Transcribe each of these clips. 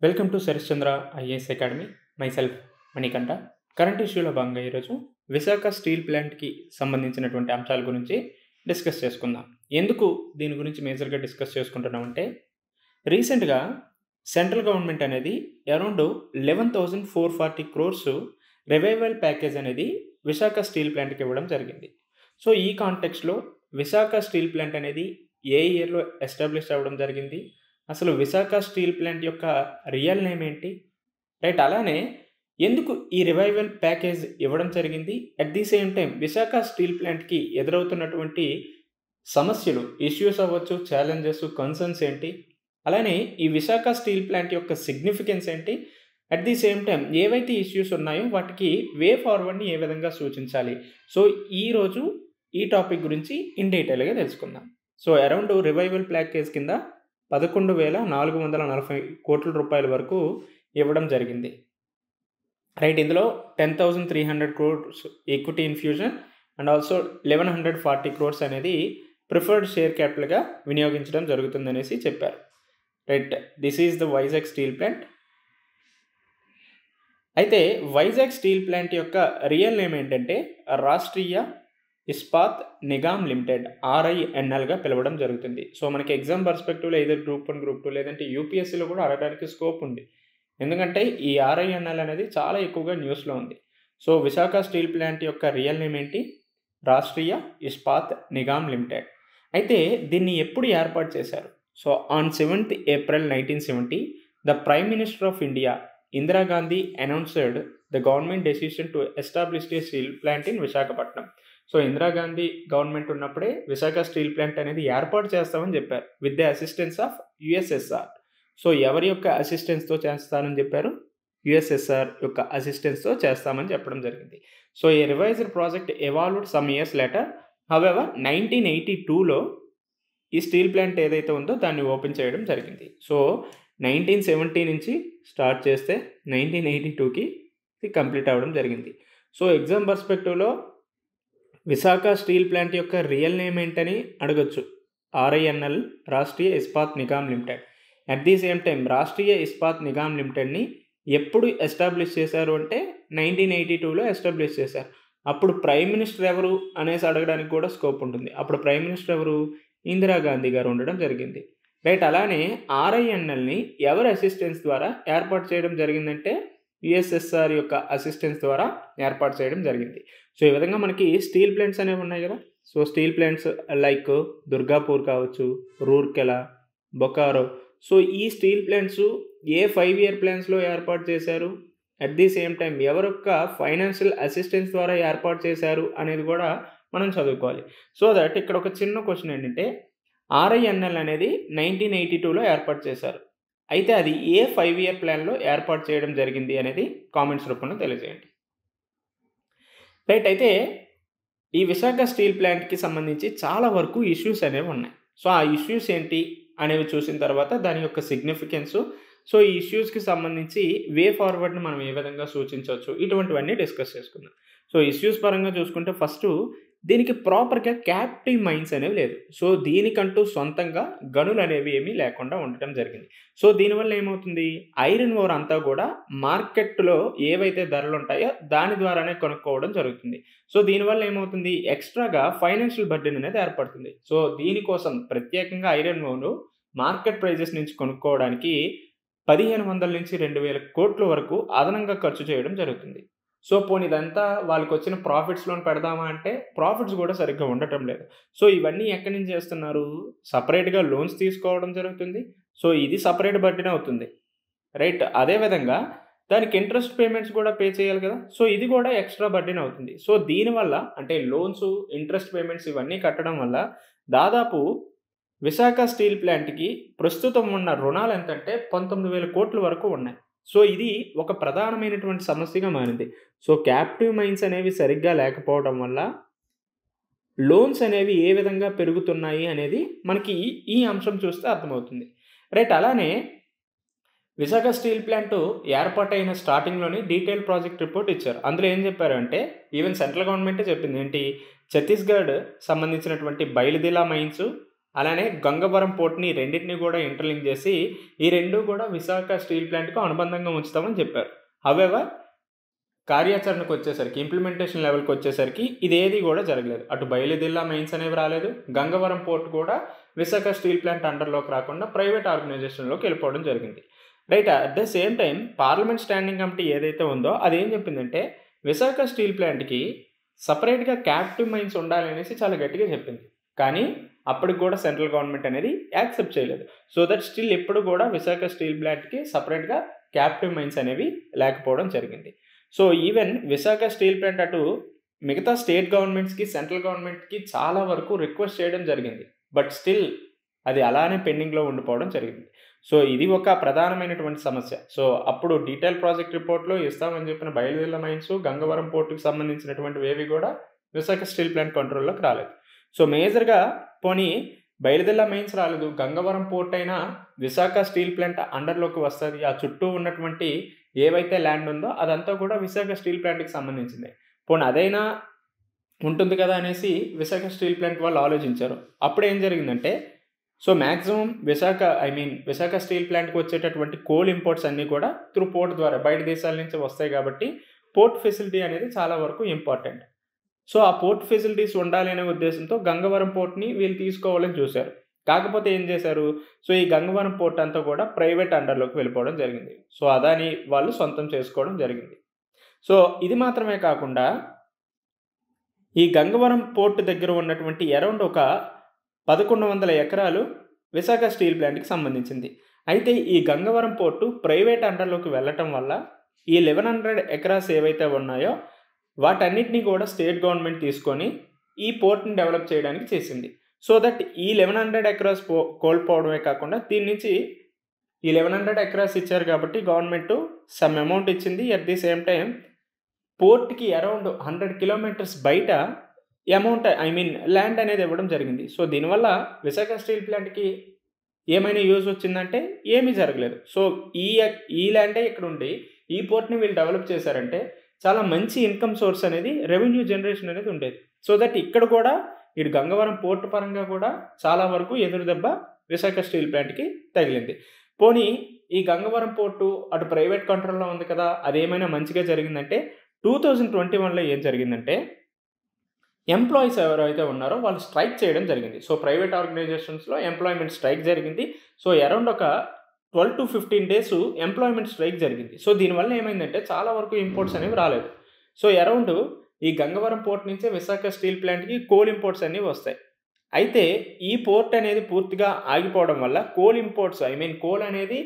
Welcome to Sharath Chandra IAS academy. Myself Manikanta. Current ఇష్యూలో భాగంగా ఈరోజు విశాఖ స్టీల్ ప్లాంట్కి సంబంధించినటువంటి అంశాల గురించి డిస్కస్ చేసుకుందాం. ఎందుకు దీని గురించి మేజర్గా డిస్కస్ చేసుకుంటున్నామంటే, రీసెంట్గా సెంట్రల్ గవర్నమెంట్ అనేది అరౌండ్ 11,440 crores రివైవల్ ప్యాకేజ్ అనేది విశాఖ స్టీల్ ప్లాంట్కి ఇవ్వడం జరిగింది. సో ఈ కాంటెక్స్లో విశాఖ స్టీల్ ప్లాంట్ అనేది ఏ ఇయర్లో ఎస్టాబ్లిష్ అవ్వడం జరిగింది, అసలు విశాఖ స్టీల్ ప్లాంట్ యొక్క రియల్ నేమ్ ఏంటి, రైట్, అలానే ఎందుకు ఈ రివైవల్ ప్యాకేజ్ ఇవ్వడం జరిగింది, at the same time Visakha steel ప్లాంట్కి ఎదురవుతున్నటువంటి సమస్యలు, ఇష్యూస్ అవ్వచ్చు, ఛాలెంజెస్, కన్సర్న్స్ ఏంటి, అలానే ఈ విశాఖ స్టీల్ ప్లాంట్ యొక్క సిగ్నిఫికెన్స్ ఏంటి, అట్ ది సేమ్ టైం ఏవైతే ఇష్యూస్ ఉన్నాయో వాటికి వే ఫార్వర్డ్ని ఏ విధంగా సూచించాలి. సో ఈరోజు ఈ టాపిక్ గురించి ఇన్ డీటెయిల్గా తెలుసుకుందాం. సో అరౌండ్ రివైవల్ ప్యాకేజ్ కింద 11,440 కోట్ల రూపాయల వరకు ఇవ్వడం జరిగింది, రైట్. ఇందులో 10,300 crores equity infusion and also 1,140 crores అనేది ప్రిఫర్డ్ షేర్ క్యాపిటల్గా వినియోగించడం జరుగుతుందనేసి చెప్పారు, right. This is the Vizag steel plant. అయితే వైజాగ్ స్టీల్ ప్లాంట్ యొక్క రియల్ నేమ్ ఏంటంటే రాష్ట్రీయ ఇస్పాత్ నిగమ్ లిమిటెడ్, RINLగా పిలవడం జరుగుతుంది. సో మనకి ఎగ్జామ్ పర్స్పెక్టివ్లో ఏదో గ్రూప్ 1, గ్రూప్ 2 లేదంటే యూపీఎస్సీలో కూడా అడగడానికి స్కోప్ ఉంది, ఎందుకంటే ఈ RINL అనేది చాలా ఎక్కువగా న్యూస్లో ఉంది. సో విశాఖ స్టీల్ ప్లాంట్ యొక్క రియల్ నేమ్ ఏంటి, రాష్ట్రీయ ఇస్పాత్ నిగమ్ లిమిటెడ్. అయితే దీన్ని ఎప్పుడు ఏర్పాటు చేశారు? So on 7th April 1970 the prime minister of India Indira Gandhi announced the government decision to establish A steel plant in Visakhapatnam. So Indira Gandhi government ఉన్నప్పుడే విశాఖ స్టీల్ ప్లాంట్ అనేది ఏర్పాటు చేస్తామని చెప్పారు, with the assistance of USSR. So ఎవరి యొక్క అసిస్టెన్స్తో చేస్తానని చెప్పారు? USSR యొక్క అసిస్టెన్స్తో చేస్తామని చెప్పడం జరిగింది. సో ఈ revised project evolved some years later. However 1982లో ఈ స్టీల్ ప్లాంట్ ఏదైతే ఉందో దాన్ని ఓపెన్ చేయడం జరిగింది. సో 1970 నుంచి స్టార్ట్ చేస్తే 1982కి ఇది కంప్లీట్ అవ్వడం జరిగింది. సో ఎగ్జామ్ పర్స్పెక్టివ్లో విశాఖ స్టీల్ ప్లాంట్ యొక్క రియల్ నేమ్ ఏంటని అడగచ్చు. RINL, Rashtriya Ispat Nigam limited. At the same time Rashtriya Ispat Nigam లిమిటెడ్ని ఎప్పుడు ఎస్టాబ్లిష్ చేశారు అంటే 1982లో ఎస్టాబ్లిష్ చేశారు. అప్పుడు ప్రైమ్ మినిస్టర్ ఎవరు అనేసి అడగడానికి కూడా స్కోప్ ఉంటుంది. అప్పుడు ప్రైమ్ మినిస్టర్ ఎవరు? ఇందిరాగాంధీ గారు ఉండడం జరిగింది, రైట్. అలానే RINLని ఎవరి అసిస్టెన్స్ ద్వారా ఏర్పాటు చేయడం జరిగిందంటే USSR యొక్క అసిస్టెన్స్ ద్వారా ఏర్పాటు చేయడం జరిగింది. సో ఈ విధంగా మనకి స్టీల్ ప్లాంట్స్ అనేవి ఉన్నాయి కదా. So steel plants like Durgapur కావచ్చు, రూర్కెలా, బొకారో. సో ఈ స్టీల్ ప్లాంట్స్ ఏ 5-year ప్లాన్స్లో ఏర్పాటు చేశారు, అట్ ది సేమ్ టైం ఎవరొక్క ఫైనాన్షియల్ అసిస్టెన్స్ ద్వారా ఏర్పాటు చేశారు అనేది కూడా మనం చదువుకోవాలి. సో దట్ ఇక్కడ ఒక చిన్న క్వశ్చన్ ఏంటంటే, RINL అనేది 1982లో ఏర్పాటు చేశారు, అయితే అది ఏ 5-year ప్లాన్లో ఏర్పాటు చేయడం జరిగింది అనేది కామెంట్స్ రూపంలో తెలియజేయండి, రైట్. అయితే ఈ విశాఖ స్టీల్ ప్లాంట్కి సంబంధించి చాలా వరకు ఇష్యూస్ అనేవి ఉన్నాయి. సో ఆ ఇష్యూస్ ఏంటి అనేవి చూసిన తర్వాత దాని యొక్క సిగ్నిఫికెన్స్, సో ఈ ఇష్యూస్కి సంబంధించి వే ఫార్వర్డ్ని మనం ఏ విధంగా సూచించవచ్చు, ఇటువంటివన్నీ డిస్కస్ చేసుకుందాం. సో ఇష్యూస్ పరంగా చూసుకుంటే ఫస్ట్ దీనికి ప్రాపర్గా క్యాప్టివ్ మైన్స్ అనేవి లేదు. సో దీనికంటూ సొంతంగా గనులు అనేవి ఏమీ లేకుండా ఉండటం జరిగింది. సో దీనివల్ల ఏమవుతుంది, ఐరన్ ఓర్ అంతా కూడా మార్కెట్లో ఏవైతే ధరలు ఉంటాయో దాని ద్వారానే కొనుక్కోవడం జరుగుతుంది. సో దీనివల్ల ఏమవుతుంది, ఎక్స్ట్రాగా ఫైనాన్షియల్ బర్డెన్ అనేది ఏర్పడుతుంది. సో దీనికోసం ప్రత్యేకంగా ఐరన్ ఓర్ను మార్కెట్ ప్రైజెస్ నుంచి కొనుక్కోవడానికి 1,500 నుంచి 2,000 కోట్ల వరకు అదనంగా ఖర్చు చేయడం జరుగుతుంది. సో పోనీ ఇదంతా వాళ్ళకి వచ్చిన ప్రాఫిట్స్లోని పెడదామా అంటే ప్రాఫిట్స్ కూడా సరిగ్గా ఉండటం లేదు. సో ఇవన్నీ ఎక్కడి నుంచి చేస్తున్నారు, సపరేట్గా లోన్స్ తీసుకోవడం జరుగుతుంది. సో ఇది సపరేట్ బర్డెన్ అవుతుంది, రైట్. అదేవిధంగా దానికి ఇంట్రెస్ట్ పేమెంట్స్ కూడా పే చేయాలి కదా. సో ఇది కూడా ఎక్స్ట్రా బర్డెన్ అవుతుంది. సో దీనివల్ల అంటే లోన్స్, ఇంట్రెస్ట్ పేమెంట్స్ ఇవన్నీ కట్టడం వల్ల దాదాపు విశాఖ స్టీల్ ప్లాంట్కి ప్రస్తుతం ఉన్న రుణాలు ఎంతంటే 19,000 కోట్ల వరకు ఉన్నాయి. సో ఇది ఒక ప్రధానమైనటువంటి సమస్యగా మారింది. సో క్యాప్టివ్ మైన్స్ అనేవి సరిగ్గా లేకపోవడం వల్ల లోన్స్ అనేవి ఏ విధంగా పెరుగుతున్నాయి అనేది మనకి ఈ అంశం చూస్తే అర్థమవుతుంది, రైట్. అలానే విశాఖ స్టీల్ ప్లాంట్ ఏర్పాటైన స్టార్టింగ్లోని డీటెయిల్ ప్రాజెక్ట్ రిపోర్ట్ ఇచ్చారు. అందులో ఏం చెప్పారు అంటే, ఈవెన్ సెంట్రల్ గవర్నమెంటే చెప్పింది ఏంటి, ఛత్తీస్గఢ్ సంబంధించినటువంటి బయలుదిలా మైన్స్, అలానే గంగవరం పోర్ట్ని రెండింటిని కూడా ఇంటర్లింక్ చేసి ఈ రెండు కూడా విశాఖ స్టీల్ ప్లాంట్కు అనుబంధంగా ఉంచుతామని చెప్పారు. హవెవర్ కార్యాచరణకు వచ్చేసరికి, ఇంప్లిమెంటేషన్ లెవెల్కి వచ్చేసరికి ఇదేది కూడా జరగలేదు. అటు బయలుదిల్లా మైన్స్ అనేవి రాలేదు, గంగవరం పోర్ట్ కూడా విశాఖ స్టీల్ ప్లాంట్ అండర్లోకి రాకుండా ప్రైవేట్ ఆర్గనైజేషన్లోకి వెళ్ళిపోవడం జరిగింది. Right. At the same time parliament standing committee ఏదైతే ఉందో అదేం చెప్పిందంటే విశాఖ స్టీల్ ప్లాంట్కి సపరేట్గా క్యాప్టివ్ మైన్స్ ఉండాలి అనేసి చాలా గట్టిగా చెప్పింది. కానీ అప్పటికి కూడా సెంట్రల్ గవర్నమెంట్ అనేది యాక్సెప్ట్ చేయలేదు. సో దట్ స్టిల్ ఎప్పుడు కూడా విశాఖ స్టీల్ ప్లాంట్కి సపరేట్గా క్యాప్టివ్ మైన్స్ అనేవి లేకపోవడం జరిగింది. So even Visakha steel plant అటు మిగతా స్టేట్ గవర్నమెంట్స్కి, సెంట్రల్ గవర్నమెంట్కి చాలా వరకు రిక్వెస్ట్ చేయడం జరిగింది. బట్ స్టిల్ అది అలానే పెండింగ్లో ఉండిపోవడం జరిగింది. సో ఇది ఒక ప్రధానమైనటువంటి సమస్య. సో అప్పుడు డీటెయిల్ ప్రాజెక్ట్ రిపోర్ట్లో ఇస్తామని చెప్పిన బయలుదేరిన మైన్స్, గంగవరం పోర్టుకు సంబంధించినటువంటివి ఏవి కూడా విశాఖ స్టీల్ ప్లాంట్ కంట్రోల్లోకి రాలేదు. సో మేజర్గా పోనీ బయలుదేరిన మైన్స్ రాలేదు, గంగవరం పోర్ట్ అయినా విశాఖ స్టీల్ ప్లాంట్ అండర్లోకి వస్తుంది, ఆ చుట్టూ ఉన్నటువంటి ఏవైతే ల్యాండ్ ఉందో అదంతా కూడా విశాఖ స్టీల్ ప్లాంట్కి సంబంధించింది. పోనీ అదైనా ఉంటుంది కదా అనేసి విశాఖ స్టీల్ ప్లాంట్ వాళ్ళు ఆలోచించారు. అప్పుడు ఏం జరిగిందంటే సో మ్యాక్సిమం విశాఖ స్టీల్ ప్లాంట్కి వచ్చేటటువంటి కోల్ ఇంపోర్ట్స్ అన్నీ కూడా త్రూ పోర్ట్ ద్వారా బయట దేశాల నుంచి వస్తాయి కాబట్టి పోర్ట్ ఫెసిలిటీ అనేది చాలా వరకు ఇంపార్టెంట్. సో ఆ పోర్ట్ ఫెసిలిటీస్ ఉండాలి అనే ఉద్దేశంతో గంగవరం పోర్ట్ని వీళ్ళు తీసుకోవాలని చూశారు. కాకపోతే ఏం చేశారు, సో ఈ గంగవరం పోర్ట్ అంతా కూడా ప్రైవేట్ అండర్లోకి వెళ్ళిపోవడం జరిగింది. సో అదాని వాళ్ళు సొంతం చేసుకోవడం జరిగింది. సో ఇది మాత్రమే కాకుండా ఈ గంగవరం పోర్ట్ దగ్గర ఉన్నటువంటి అరౌండ్ ఒక 1100 ఎకరాలు విశాఖ స్టీల్ ప్లాంట్కి సంబంధించింది. అయితే ఈ గంగవరం పోర్టు ప్రైవేట్ అండర్లోకి వెళ్ళటం వల్ల ఈ 1100 ఎకరాస్ ఏవైతే ఉన్నాయో వాటన్నిటినీ కూడా స్టేట్ గవర్నమెంట్ తీసుకొని ఈ పోర్ట్ని డెవలప్ చేయడానికి చేసింది. సో దట్ ఈ 1100 ఎకరాస్ కోల్పోవడమే కాకుండా దీని నుంచి ఈ 1100 ఎకరాస్ ఇచ్చారు కాబట్టి గవర్నమెంట్ సమ్ అమౌంట్ ఇచ్చింది. అట్ ది సేమ్ టైం పోర్ట్కి అరౌండ్ 100 కిలోమీటర్స్ బయట ల్యాండ్ అనేది ఇవ్వడం జరిగింది. సో దీనివల్ల విశాఖ స్టీల్ ప్లాంట్కి ఏమైనా యూజ్ వచ్చిందంటే ఏమీ జరగలేదు. సో ఈ ల్యాండే ఇక్కడ ఉండి ఈ పోర్ట్ని వీళ్ళు డెవలప్ చేశారంటే చాలా మంచి ఇన్కమ్ సోర్స్ అనేది, రెవెన్యూ జనరేషన్ అనేది ఉండేది. సో దట్ ఇక్కడ కూడా ఇటు గంగవరం పోర్టు పరంగా కూడా చాలా వరకు ఎదురు దెబ్బ విశాఖ స్టీల్ ప్లాంట్కి తగిలింది. పోనీ ఈ గంగవరం పోర్టు అటు ప్రైవేట్ కంట్రోల్లో ఉంది కదా, అదేమైనా మంచిగా జరిగిందంటే 2021లో ఏం జరిగిందంటే ఎంప్లాయీస్ ఎవరైతే ఉన్నారో వాళ్ళు స్ట్రైక్ చేయడం జరిగింది. సో ప్రైవేట్ ఆర్గనైజేషన్స్లో ఎంప్లాయ్మెంట్ స్ట్రైక్ జరిగింది. సో అరౌండ్ ఒక 12 to 15 days ఎంప్లాయ్మెంట్ స్ట్రైక్ జరిగింది. సో దీనివల్ల ఏమైందంటే చాలా వరకు ఇంపోర్ట్స్ అనేవి రాలేదు. సో అరౌండ్ ఈ గంగవరం పోర్ట్ నుంచే విశాఖ స్టీల్ ప్లాంట్కి కోల్ ఇంపోర్ట్స్ అన్నీ వస్తాయి. అయితే ఈ పోర్ట్ అనేది పూర్తిగా ఆగిపోవడం వల్ల కోల్ ఇంపోర్ట్స్ కోల్ అనేది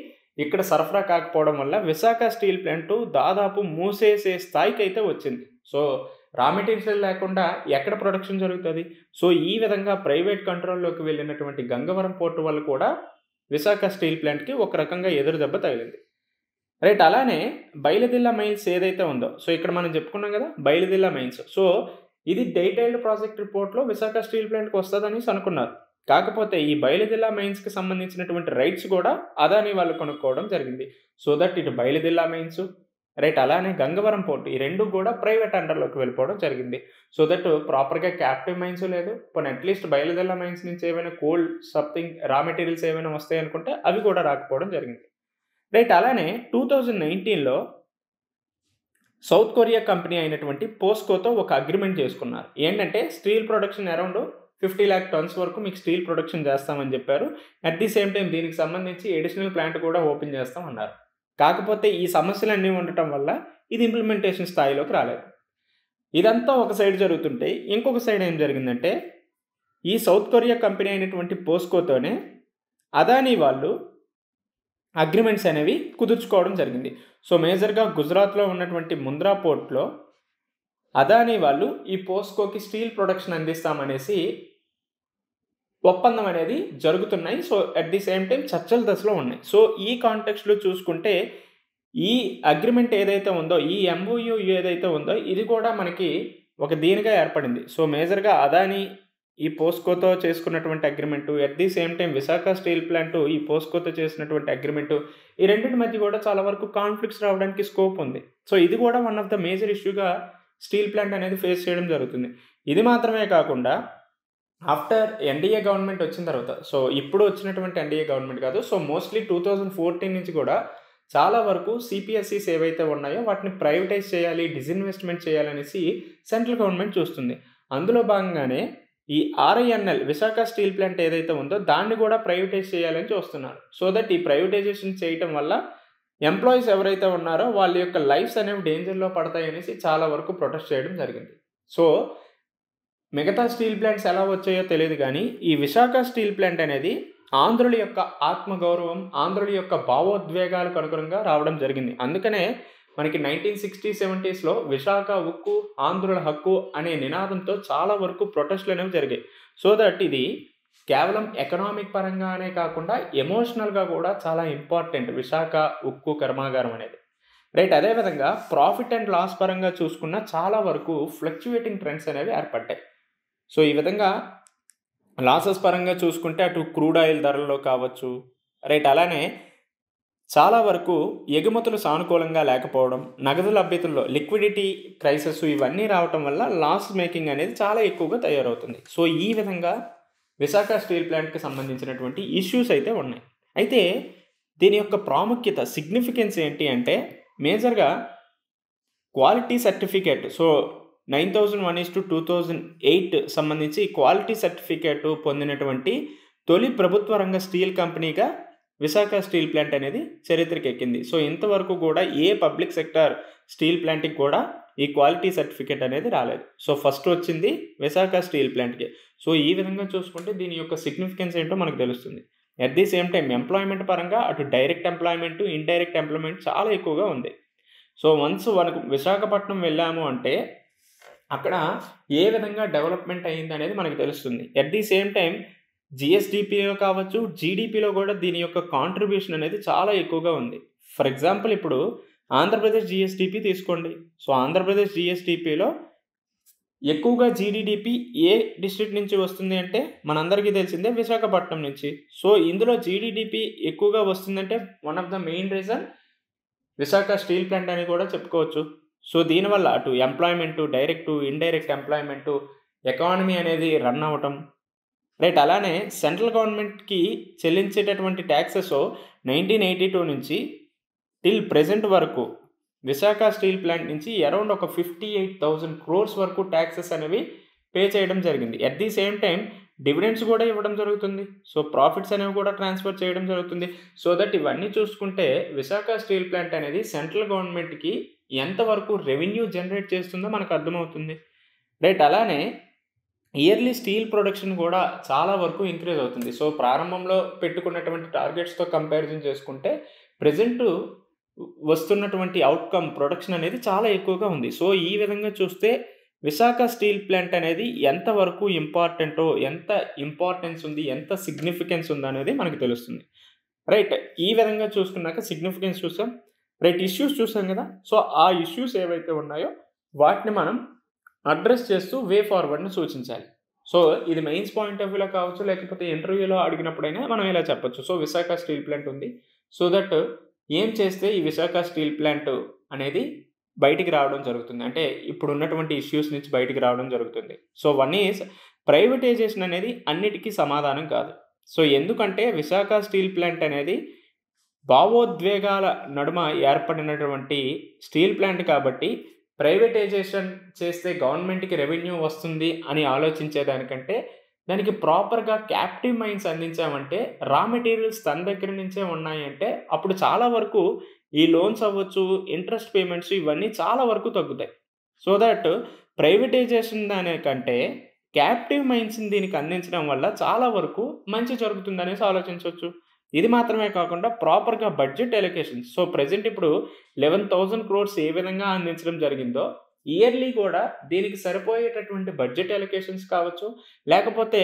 ఇక్కడ సరఫరా కాకపోవడం వల్ల విశాఖ స్టీల్ ప్లాంట్ దాదాపు మూసేసే స్థాయికి అయితే వచ్చింది. సో రా మెటీరియల్ లేకుండా ఎక్కడ ప్రొడక్షన్ జరుగుతుంది? సో ఈ విధంగా ప్రైవేట్ కంట్రోల్లోకి వెళ్ళినటువంటి గంగవరం పోర్టు వల్ల కూడా విశాఖ స్టీల్ ప్లాంట్కి ఒక రకంగా ఎదురు దెబ్బ తగిలింది. రైట్. అలానే బయలుదిల్లా మైన్స్ ఏదైతే ఉందో, సో ఇక్కడ మనం చెప్పుకున్నాం కదా బయలుదిల్లా మైన్స్. సో ఇది డీటెయిల్డ్ ప్రాజెక్ట్ రిపోర్ట్లో విశాఖ స్టీల్ ప్లాంట్కి వస్తుందని అనుకున్నారు. కాకపోతే ఈ బయలుదిల్లా మైన్స్కి సంబంధించినటువంటి రైట్స్ కూడా అదాని వాళ్ళు కొనుక్కోవడం జరిగింది. సో దట్ ఇటు బయలుదిల్లా మైన్స్ రైట్, అలానే గంగవరం పోర్ట్ ఈ రెండు కూడా ప్రైవేట్ అండర్లోకి వెళ్ళిపోవడం జరిగింది. సో దట్ ప్రాపర్గా క్యాప్టివ్ మైన్స్ లేదు, పోనీ అట్లీస్ట్ బయలుదేరిన మైన్స్ నుంచి ఏమైనా కోల్ సంథింగ్ రా మెటీరియల్స్ ఏమైనా వస్తాయి అనుకుంటే అవి కూడా రాకపోవడం జరిగింది. రైట్. అలానే 2019లో సౌత్ కొరియా కంపెనీ అయినటువంటి పోస్కోతో ఒక అగ్రిమెంట్ చేసుకున్నారు. ఏంటంటే steel production around 50 lakh tons వరకు మీకు స్టీల్ ప్రొడక్షన్ చేస్తామని చెప్పారు. అట్ ది సేమ్ టైం దీనికి సంబంధించి ఎడిషనల్ ప్లాంట్ కూడా ఓపెన్ చేస్తామన్నారు. కాకపోతే ఈ సమస్యలన్నీ ఉండటం వల్ల ఇది ఇంప్లిమెంటేషన్ స్థాయిలోకి రాలేదు. ఇదంతా ఒక సైడ్ జరుగుతుంటే ఇంకొక సైడ్ ఏం జరిగిందంటే ఈ సౌత్ కొరియా కంపెనీ అయినటువంటి పోస్కోతోనే అదానీ వాళ్ళు అగ్రిమెంట్స్ అనేవి కుదుర్చుకోవడం జరిగింది. సో మేజర్గా గుజరాత్లో ఉన్నటువంటి ముంద్రా పోర్ట్లో అదానీ వాళ్ళు ఈ పోస్కోకి స్టీల్ ప్రొడక్షన్ అందిస్తామనేసి ఒప్పందం అనేది జరుగుతున్నాయి. So at the same time చర్చల దశలో ఉన్నాయి. సో ఈ కాంటెక్స్ట్లో చూసుకుంటే ఈ అగ్రిమెంట్ ఏదైతే ఉందో, ఈ MOU ఏదైతే ఉందో ఇది కూడా మనకి ఒక దీనిగా ఏర్పడింది. సో మేజర్గా అదానీ ఈ పోస్కోతో చేసుకున్నటువంటి agreement, at the same time Visakha steel plant ఈ పోస్కోతో చేసినటువంటి అగ్రిమెంటు, ఈ రెండింటి మధ్య కూడా చాలా వరకు కాన్ఫ్లిక్ట్స్ రావడానికి స్కోప్ ఉంది. సో ఇది కూడా వన్ ఆఫ్ ద మేజర్ ఇష్యూగా స్టీల్ ప్లాంట్ అనేది ఫేస్ చేయడం జరుగుతుంది. ఇది మాత్రమే కాకుండా ఆఫ్టర్ ఎన్డీఏ గవర్నమెంట్ వచ్చిన తర్వాత, సో ఇప్పుడు వచ్చినటువంటి ఎన్డీఏ గవర్నమెంట్ కాదు, సో మోస్ట్లీ 2014 నుంచి కూడా చాలా వరకు సిపిఎస్ఈస్ ఏవైతే ఉన్నాయో వాటిని ప్రైవేటైజ్ చేయాలి, డిజిన్వెస్ట్మెంట్ చేయాలనేసి సెంట్రల్ గవర్నమెంట్ చూస్తుంది. అందులో భాగంగానే ఈ ఆర్ఐఎన్ఎల్ విశాఖ స్టీల్ ప్లాంట్ ఏదైతే ఉందో దాన్ని కూడా ప్రైవేటైజ్ చేయాలని చూస్తున్నారు. సో దట్ ఈ ప్రైవేటైజేషన్ చేయటం వల్ల ఎంప్లాయీస్ ఎవరైతే ఉన్నారో వాళ్ళ యొక్క లైఫ్స్ అనేవి డేంజర్లో పడతాయనేసి చాలా వరకు ప్రొటెస్ట్ చేయడం జరిగింది. సో మిగతా స్టీల్ ప్లాంట్స్ ఎలా వచ్చాయో తెలియదు కానీ ఈ విశాఖ స్టీల్ ప్లాంట్ అనేది ఆంధ్రుల యొక్క ఆత్మగౌరవం, ఆంధ్రుల యొక్క భావోద్వేగాలకు అనుగుణంగా రావడం జరిగింది. అందుకనే మనకి 1960-70sలో విశాఖ ఉక్కు ఆంధ్రుల హక్కు అనే నినాదంతో చాలా వరకు ప్రొటెస్ట్లు అనేవి జరిగాయి. సో దట్ ఇది కేవలం ఎకనామిక్ పరంగానే కాకుండా ఎమోషనల్గా కూడా చాలా ఇంపార్టెంట్ విశాఖ ఉక్కు కర్మాగారం అనేది. రైట్, అదేవిధంగా ప్రాఫిట్ అండ్ లాస్ పరంగా చూసుకున్న చాలా వరకు ఫ్లక్చువేటింగ్ ట్రెండ్స్ అనేవి ఏర్పడ్డాయి. సో ఈ విధంగా లాసెస్ పరంగా చూసుకుంటే అటు క్రూడ్ ఆయిల్ ధరల్లో కావచ్చు, రైట్, అలానే చాలా వరకు ఎగుమతులు సానుకూలంగా లేకపోవడం, నగదు లభ్యతల్లో లిక్విడిటీ క్రైసిస్ ఇవన్నీ రావటం వల్ల లాస్ మేకింగ్ అనేది చాలా ఎక్కువగా తయారవుతుంది. సో ఈ విధంగా విశాఖ స్టీల్ ప్లాంట్కి సంబంధించినటువంటి ఇష్యూస్ అయితే ఉన్నాయి. అయితే దీని యొక్క ప్రాముఖ్యత, సిగ్నిఫికెన్స్ ఏంటి అంటే మేజర్గా క్వాలిటీ సర్టిఫికేట్. సో 9001:2008 సంబంధించి క్వాలిటీ సర్టిఫికేట్ పొందినటువంటి తొలి ప్రభుత్వ రంగ స్టీల్ కంపెనీగా విశాఖ స్టీల్ ప్లాంట్ అనేది చరిత్రకి ఎక్కింది. సో ఇంతవరకు కూడా ఏ పబ్లిక్ సెక్టర్ స్టీల్ ప్లాంట్కి కూడా ఈ క్వాలిటీ సర్టిఫికేట్ అనేది రాలేదు. సో ఫస్ట్ వచ్చింది విశాఖ స్టీల్ ప్లాంట్కి. సో ఈ విధంగా చూసుకుంటే దీని యొక్క సిగ్నిఫికెన్స్ ఏంటో మనకు తెలుస్తుంది. At the same time employment పరంగా అటు డైరెక్ట్ ఎంప్లాయ్మెంట్, ఇండైరెక్ట్ ఎంప్లాయ్మెంట్ చాలా ఎక్కువగా ఉంది. సో వన్స్ మనకు విశాఖపట్నం వెళ్ళాము అంటే అక్కడ ఏ విధంగా డెవలప్మెంట్ అయ్యింది అనేది మనకు తెలుస్తుంది. అట్ ది సేమ్ టైం జిఎస్డిపిలో కావచ్చు, జీడిపిలో కూడా దీని యొక్క కాంట్రిబ్యూషన్ అనేది చాలా ఎక్కువగా ఉంది. ఫర్ ఎగ్జాంపుల్ ఇప్పుడు ఆంధ్రప్రదేశ్ జిఎస్డిపి తీసుకోండి. సో ఆంధ్రప్రదేశ్ జిఎస్డిపిలో ఎక్కువగా జీడిడిపి ఏ డిస్ట్రిక్ట్ నుంచి వస్తుంది అంటే మనందరికీ తెలిసిందే విశాఖపట్నం నుంచి. సో ఇందులో జీడిడిపి ఎక్కువగా వస్తుందంటే one of the main reason Visakha steel plant అని కూడా చెప్పుకోవచ్చు. సో దీనివల్ల అటు employment, direct, indirect employment, economy అనేది రన్ అవ్వటం, రైట్, అలానే సెంట్రల్ గవర్నమెంట్కి చెల్లించేటటువంటి ట్యాక్సెస్ 1982 నుంచి టిల్ ప్రెజెంట్ వరకు విశాఖ స్టీల్ ప్లాంట్ నుంచి అరౌండ్ ఒక 58,000 crores వరకు ట్యాక్సెస్ అనేవి పే చేయడం జరిగింది. At the same time dividends కూడా ఇవ్వడం జరుగుతుంది. సో ప్రాఫిట్స్ అనేవి కూడా ట్రాన్స్ఫర్ చేయడం జరుగుతుంది. సో దట్ ఇవన్నీ చూసుకుంటే విశాఖ స్టీల్ ప్లాంట్ అనేది సెంట్రల్ గవర్నమెంట్కి ఎంతవరకు రెవెన్యూ జనరేట్ చేస్తుందో మనకు అర్థమవుతుంది. రైట్, అలానే ఇయర్లీ స్టీల్ ప్రొడక్షన్ కూడా చాలా వరకు ఇంక్రీజ్ అవుతుంది. సో ప్రారంభంలో పెట్టుకున్నటువంటి టార్గెట్స్తో కంపారిజన్ చేసుకుంటే ప్రజెంట్ వస్తున్నటువంటి అవుట్కమ్ ప్రొడక్షన్ అనేది చాలా ఎక్కువగా ఉంది. సో ఈ విధంగా చూస్తే విశాఖ స్టీల్ ప్లాంట్ అనేది ఎంతవరకు ఇంపార్టెంటో, ఎంత ఇంపార్టెన్స్ ఉంది, ఎంత సిగ్నిఫికెన్స్ ఉంది అనేది మనకు తెలుస్తుంది. రైట్, ఈ విధంగా చూసుకున్నాక సిగ్నిఫికెన్స్ చూసాం, రైట్, ఇష్యూస్ చూసాం కదా. సో ఆ ఇష్యూస్ ఏవైతే ఉన్నాయో వాటిని మనం అడ్రస్ చేస్తూ వే ఫార్వర్డ్ని సూచించాలి. సో ఇది మెయిన్స్ పాయింట్ ఆఫ్ వ్యూలో కావచ్చు, లేకపోతే ఇంటర్వ్యూలో అడిగినప్పుడైనా మనం ఇలా చెప్పొచ్చు. సో విశాఖ స్టీల్ ప్లాంట్ ఉంది, సో దట్ ఏం చేస్తే ఈ విశాఖ స్టీల్ ప్లాంట్ అనేది బయటికి రావడం జరుగుతుంది, అంటే ఇప్పుడు ఉన్నటువంటి ఇష్యూస్ నుంచి బయటికి రావడం జరుగుతుంది. సో వన్ ఈజ్ ప్రైవేటైజేషన్ అనేది అన్నిటికీ సమాధానం కాదు. సో ఎందుకంటే విశాఖ స్టీల్ ప్లాంట్ అనేది భావోద్వేగాల నడుమ ఏర్పడినటువంటి స్టీల్ ప్లాంట్ కాబట్టి ప్రైవేటైజేషన్ చేస్తే గవర్నమెంట్కి రెవెన్యూ వస్తుంది అని ఆలోచించేదానికంటే దానికి ప్రాపర్గా క్యాప్టివ్ మైన్స్ అందించామంటే, రా మెటీరియల్స్ తన దగ్గర నుంచే ఉన్నాయంటే అప్పుడు చాలా వరకు ఈ లోన్స్ అవ్వచ్చు, ఇంట్రెస్ట్ పేమెంట్స్ ఇవన్నీ చాలా వరకు తగ్గుతాయి. సో దట్ ప్రైవేటైజేషన్ అనే కంటే క్యాప్టివ్ మైన్స్ని దీనికి అందించడం వల్ల చాలా వరకు మంచి జరుగుతుంది అనేసి ఆలోచించవచ్చు. ఇది మాత్రమే కాకుండా ప్రాపర్గా బడ్జెట్ ఎలొకేషన్స్. సో ప్రజెంట్ ఇప్పుడు 11,000 crores ఏ విధంగా అందించడం జరిగిందో ఇయర్లీ కూడా దీనికి సరిపోయేటటువంటి బడ్జెట్ ఎలొకేషన్స్ కావచ్చు, లేకపోతే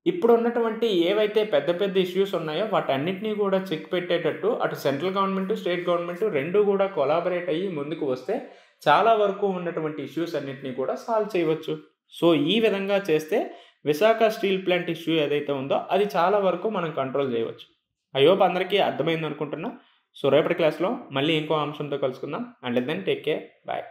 ఇప్పుడు ఉన్నటువంటి ఏవైతే పెద్ద పెద్ద ఇష్యూస్ ఉన్నాయో వాటన్నిటినీ కూడా చెక్ పెట్టేటట్టు అటు సెంట్రల్ గవర్నమెంట్, స్టేట్ గవర్నమెంట్ రెండు కూడా కొలాబరేట్ అయ్యి ముందుకు వస్తే చాలా వరకు ఉన్నటువంటి ఇష్యూస్ అన్నిటినీ కూడా సాల్వ్ చేయవచ్చు. సో ఈ విధంగా చేస్తే విశాఖ స్టీల్ ప్లాంట్ ఇష్యూ ఏదైతే ఉందో అది చాలా వరకు మనం కంట్రోల్ చేయవచ్చు. ఐ హోప్ అందరికీ అర్థమైంది అనుకుంటున్నా. సో రేపటి క్లాస్లో మళ్ళీ ఇంకో అంశంతో కలుసుకుందాం. And then take care, bye.